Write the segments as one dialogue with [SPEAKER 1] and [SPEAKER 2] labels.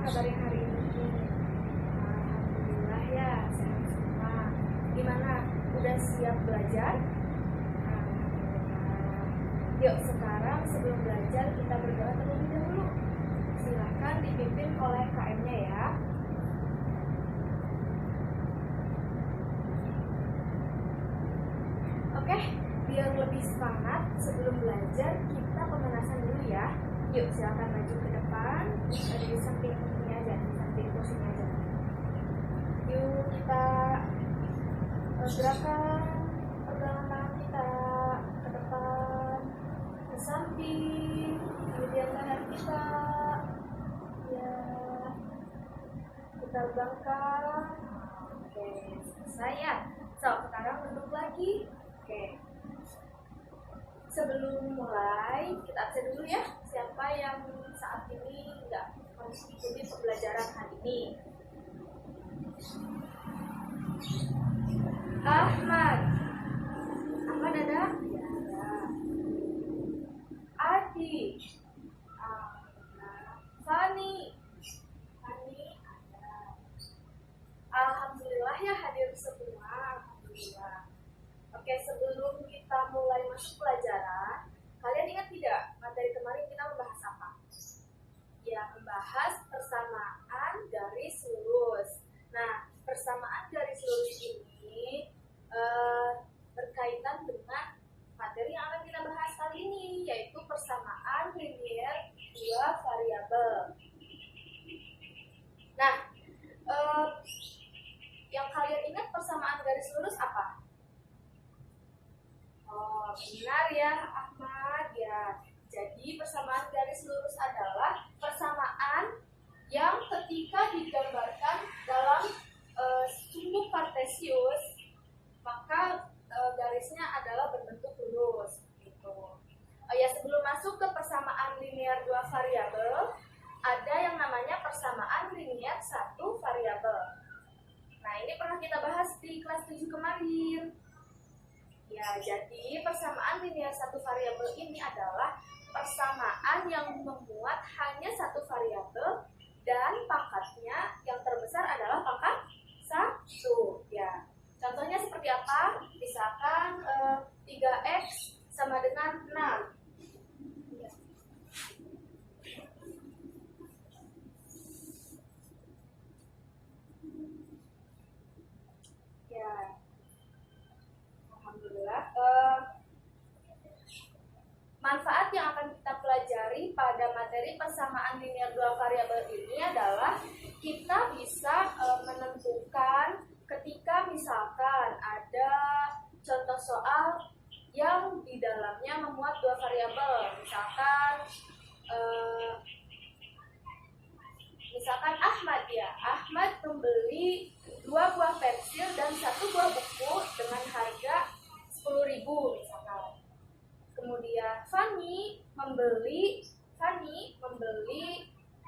[SPEAKER 1] kabarnya hari ini? Alhamdulillah ya, sehat semua. Gimana? Udah siap belajar? Alhamdulillah. Yuk sekarang sebelum belajar kita berdoa terlebih dahulu. Silahkan dipimpin oleh KM-nya ya. Oke, biar lebih semangat sebelum belajar kita pemanasan dulu ya. Yuk silakan maju ke depan, di samping ini aja, di samping kursinya aja. Yuk kita gerakan pegangan tangan kita ke depan, ke samping, kemudian leher kita, ya kita bangkang. Oke, selesai ya. Sekarang duduk lagi. Oke. Sebelum mulai, kita absen dulu ya. Siapa yang saat ini nggak mengikuti pembelajaran hari ini? Ahmad. Ahmad ada? Ya, ada. Adi. Fani. Fani ada. Alhamdulillah ya hadir semua. Alhamdulillah. Oke, sebelum kita mulai masuk pelajaran, kalian ingat tidak materi kemarin kita membahas apa? Ya, membahas persamaan garis lurus. Nah, persamaan garis lurus ini berkaitan dengan materi yang akan kita bahas kali ini, yaitu persamaan linier dua variabel. Nah, yang kalian ingat persamaan garis lurus apa? Oh, benar ya Ahmad ya. Jadi persamaan garis lurus adalah persamaan yang ketika digambarkan dalam sumbu kartesius, maka garisnya adalah berbentuk lurus gitu. Ya, sebelum masuk ke persamaan linier dua variabel, ada yang namanya persamaan linier satu variabel. Nah, ini pernah kita bahas di kelas 7 kemarin. Ya, jadi persamaan linier satu variabel ini adalah persamaan yang memuat hanya satu variabel dan pangkatnya yang terbesar adalah pangkat 1. Ya. Contohnya seperti apa? Misalkan 3x sama dengan 6. Ya. Ya. Manfaat yang akan kita pelajari pada materi persamaan linier dua variabel ini adalah kita bisa menentukan ketika misalkan ada contoh soal yang di dalamnya memuat dua variabel, misalkan Ahmad ya, Ahmad membeli 2 buah pensil dan 1 buah buku dengan harga 10.000 misalkan. Kemudian Fani membeli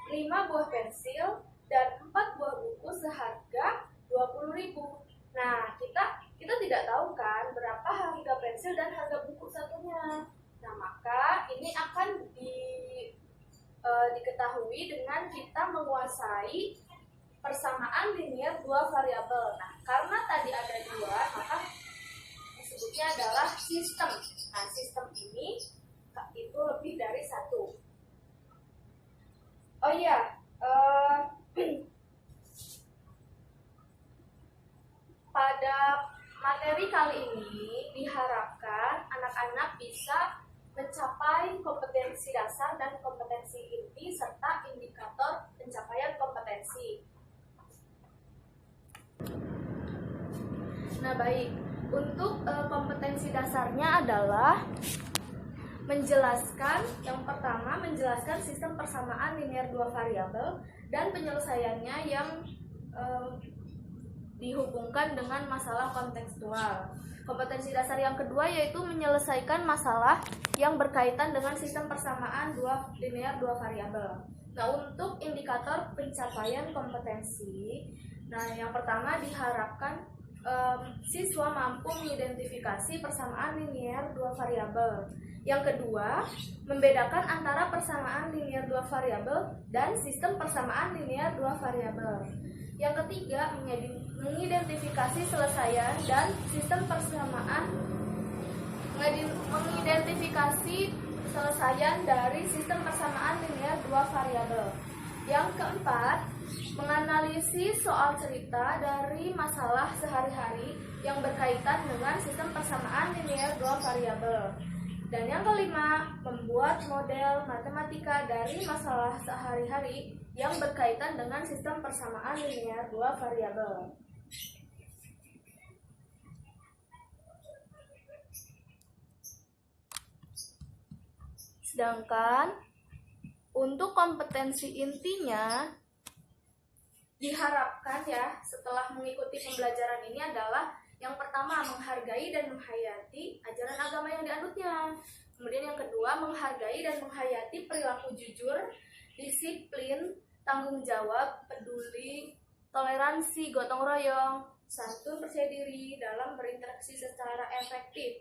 [SPEAKER 1] 5 buah pensil dan 4 buah buku seharga 20.000. Nah, kita tidak tahu kan berapa harga pensil dan harga buku satunya. Nah, maka ini akan diketahui dengan kita menguasai persamaan linier dua variabel. Nah, karena tadi ada 2, maka disebutnya adalah sistem. Nah, sistem ini itu lebih dari 1. Oh iya, pada materi kali ini diharapkan anak-anak bisa mencapai kompetensi dasar dan kompetensi inti serta indikator pencapaian kompetensi. Nah, baik. Untuk kompetensi dasarnya adalah yang pertama menjelaskan sistem persamaan linier dua variabel dan penyelesaiannya yang dihubungkan dengan masalah kontekstual. Kompetensi dasar yang kedua yaitu menyelesaikan masalah yang berkaitan dengan sistem persamaan linier dua variabel. Nah, untuk indikator pencapaian kompetensi, yang pertama diharapkan siswa mampu mengidentifikasi persamaan linier dua variabel Yang kedua, membedakan antara persamaan linear dua variabel dan sistem persamaan linear dua variabel. Yang ketiga, mengidentifikasi selesaian dan sistem persamaan mengidentifikasi selesaian dari sistem persamaan linear dua variabel. Yang keempat, menganalisis soal cerita dari masalah sehari-hari yang berkaitan dengan sistem persamaan linear dua variabel. Dan yang kelima, membuat model matematika dari masalah sehari-hari yang berkaitan dengan sistem persamaan linear dua variabel. Sedangkan untuk kompetensi intinya diharapkan ya setelah mengikuti pembelajaran ini adalah yang pertama, menghargai dan menghayati ajaran agama yang dianutnya. Kemudian yang kedua, menghargai dan menghayati perilaku jujur, disiplin, tanggung jawab, peduli, toleransi, gotong royong, santun, percaya diri dalam berinteraksi secara efektif.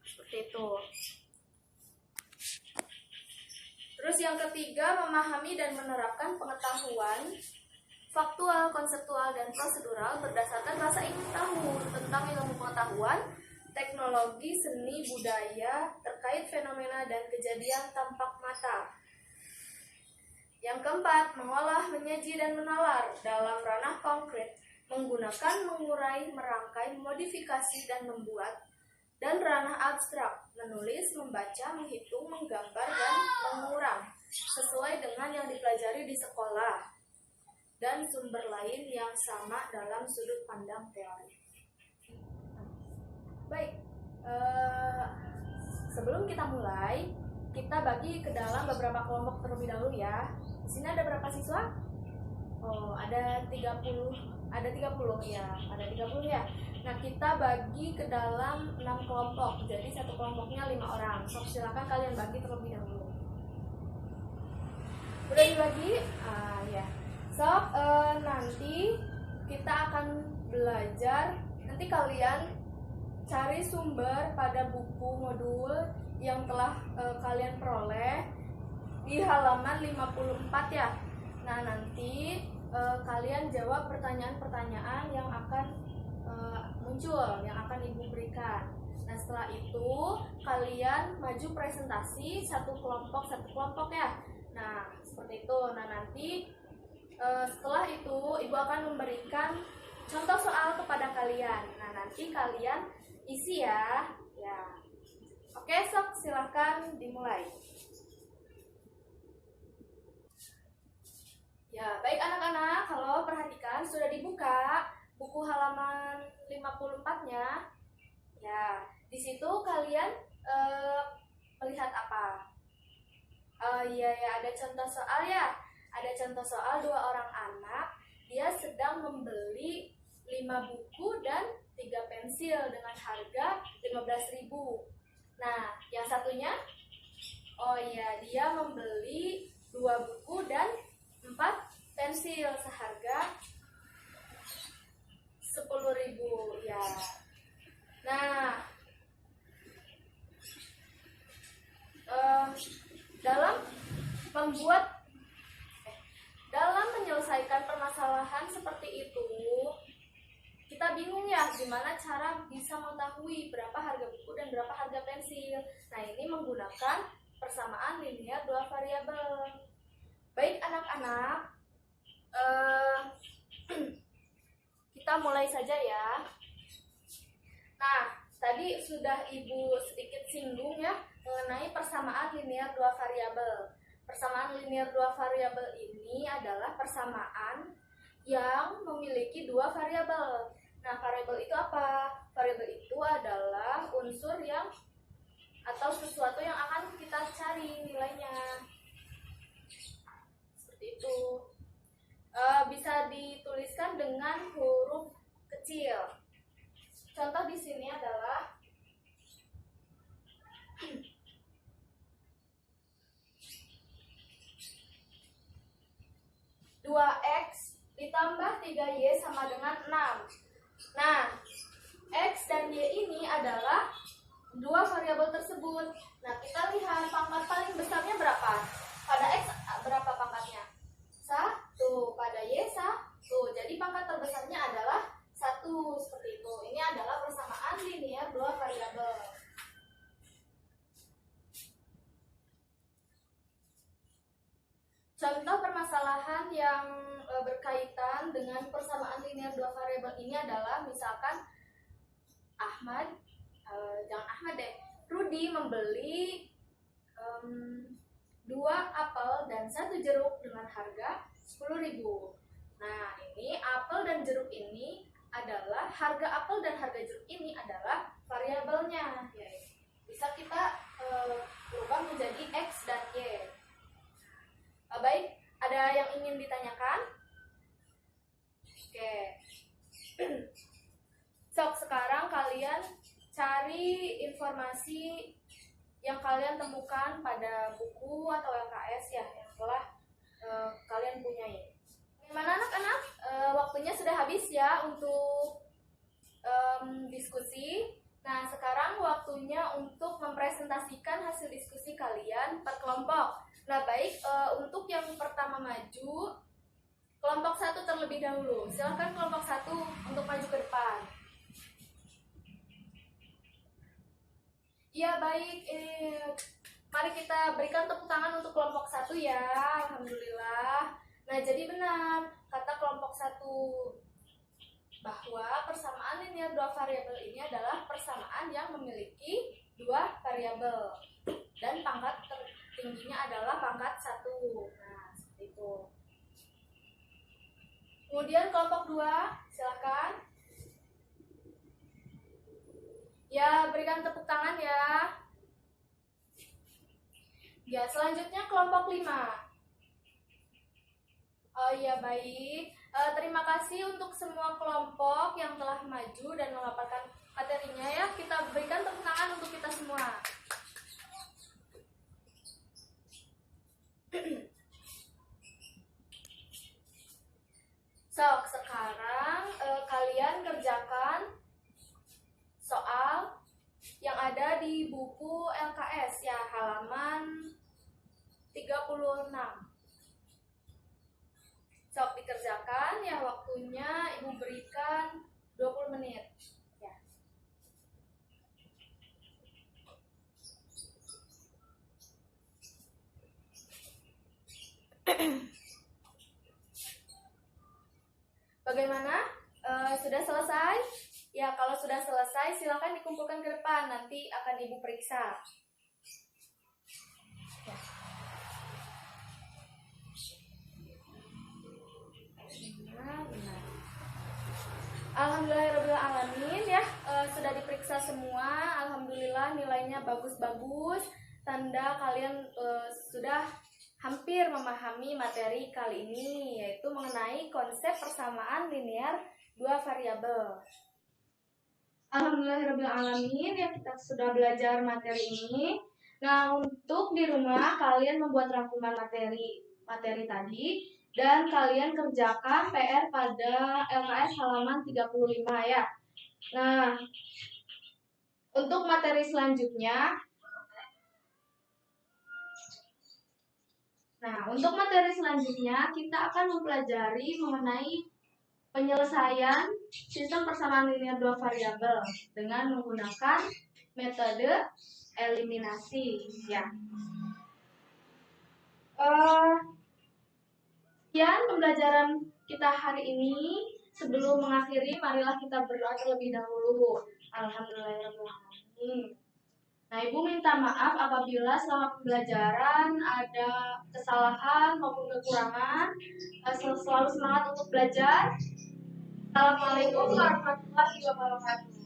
[SPEAKER 1] Seperti itu. Terus yang ketiga, memahami dan menerapkan pengetahuan faktual, konseptual, dan prosedural berdasarkan rasa ingin tahu tentang ilmu pengetahuan, teknologi, seni, budaya, terkait fenomena dan kejadian tampak mata. Yang keempat, mengolah, menyaji, dan menalar dalam ranah konkret, menggunakan, mengurai, merangkai, modifikasi, dan membuat, dan ranah abstrak, menulis, membaca, menghitung, menggambar, dan mengurang, sesuai dengan yang dipelajari di sekolah, dan sumber lain yang sama dalam sudut pandang teori. Baik, sebelum kita mulai, kita bagi ke dalam beberapa kelompok terlebih dahulu ya. Di sini ada berapa siswa? Oh, ada 30 ya, ada 30 ya. Nah, kita bagi ke dalam 6 kelompok. Jadi satu kelompoknya 5 orang. So, silakan kalian bagi terlebih dahulu. Udah dibagi? Ya. So, nanti kita akan belajar, nanti kalian cari sumber pada buku modul yang telah kalian peroleh di halaman 54 ya. Nah, nanti kalian jawab pertanyaan-pertanyaan yang akan muncul, yang akan Ibu berikan. Nah, setelah itu kalian maju presentasi satu kelompok ya. Nah, seperti itu. Nah, nanti setelah itu Ibu akan memberikan contoh soal kepada kalian. Nah, nanti kalian isi ya. Oke, sok silahkan dimulai. Ya, baik anak-anak, kalau perhatikan sudah dibuka buku halaman 54-nya. Ya, di situ kalian melihat apa? Ya, ada contoh soal ya. Ada contoh soal 2 orang anak, dia sedang membeli 5 buku dan 3 pensil dengan harga 15.000. Nah, yang satunya, dia membeli 2 buku dan 4 pensil seharga 10.000 ya. Nah, dalam menyelesaikan permasalahan seperti itu, kita bingung ya gimana cara bisa mengetahui berapa harga buku dan berapa harga pensil. Nah, ini menggunakan persamaan linear dua variabel. Baik anak-anak, kita mulai saja ya. Nah, tadi sudah Ibu sedikit singgung ya mengenai persamaan linear dua variabel. Persamaan linear dua variabel ini adalah persamaan yang memiliki 2 variabel. Nah, variabel itu apa? Variabel itu adalah unsur yang atau sesuatu yang akan kita cari nilainya. Seperti itu. Bisa dituliskan dengan huruf kecil. Contoh di sini adalah 2x ditambah 3y sama dengan 6. Nah, x dan y ini adalah 2 variabel tersebut. tersebut. Nah, kita lihat pangkat paling besarnya berapa. Pada X berapa pangkatnya? 1. Pada Y 1. Jadi pangkat terbesarnya adalah 1. Seperti itu. Ini adalah persamaan linear dua variabel. Contoh permasalahan yang berkaitan dengan persamaan linear dua variabel ini adalah misalkan Rudi membeli 2 apel dan 1 jeruk dengan harga 10.000. Nah, ini apel dan jeruk ini adalah harga apel dan harga jeruk ini adalah variabelnya. Ya, bisa kita ubah menjadi X dan Y. Baik, ada yang ingin ditanyakan? Oke. Sekarang kalian cari informasi yang kalian temukan pada buku atau LKS ya yang telah kalian punyai. Gimana anak-anak? Waktunya sudah habis ya untuk diskusi. Nah, sekarang waktunya untuk mempresentasikan hasil diskusi kalian per kelompok. Nah, baik, untuk yang pertama maju, kelompok 1 terlebih dahulu. Silakan kelompok 1 untuk maju ke depan. Ya, baik. Mari kita berikan tepuk tangan untuk kelompok 1 ya. Alhamdulillah. Nah, jadi benar kata kelompok 1 bahwa persamaan linear dua variabel ini adalah persamaan yang memiliki dua variabel dan pangkat tertingginya adalah pangkat 1. Nah, seperti itu. Kemudian kelompok 2, silakan. Ya, berikan tepuk tangan ya. Ya, selanjutnya kelompok 5. Oh iya, baik. Terima kasih untuk semua kelompok yang telah maju dan memaparkan materinya ya. Kita berikan tepuk tangan untuk kita semua. Sekarang kalian kerjakan soal yang ada di buku LKS ya, halaman 36. Sok dikerjakan ya, waktunya Ibu berikan 20 menit. Ya. Bagaimana? Sudah selesai? Ya, kalau sudah selesai silakan dikumpulkan ke depan, nanti akan Ibu periksa. Ya. Benar. Alhamdulillahirrahmanirrahim ya, sudah diperiksa semua. Alhamdulillah nilainya bagus-bagus. Tanda kalian sudah hampir memahami materi kali ini, yaitu mengenai konsep persamaan linear dua variabel. Alhamdulillahirrahmanirrahim ya, kita sudah belajar materi ini. Nah, untuk di rumah kalian membuat rangkuman materi tadi dan kalian kerjakan PR pada LKS halaman 35 ya. Nah, untuk materi selanjutnya kita akan mempelajari mengenai penyelesaian sistem persamaan linear dua variabel dengan menggunakan metode eliminasi ya. Sekian pembelajaran kita hari ini. Sebelum mengakhiri, marilah kita berdoa terlebih dahulu. Alhamdulillahirrahmanirrahim. Nah, Ibu minta maaf apabila selama pembelajaran ada kesalahan maupun kekurangan. Selalu semangat untuk belajar. Assalamualaikum warahmatullahi wabarakatuh.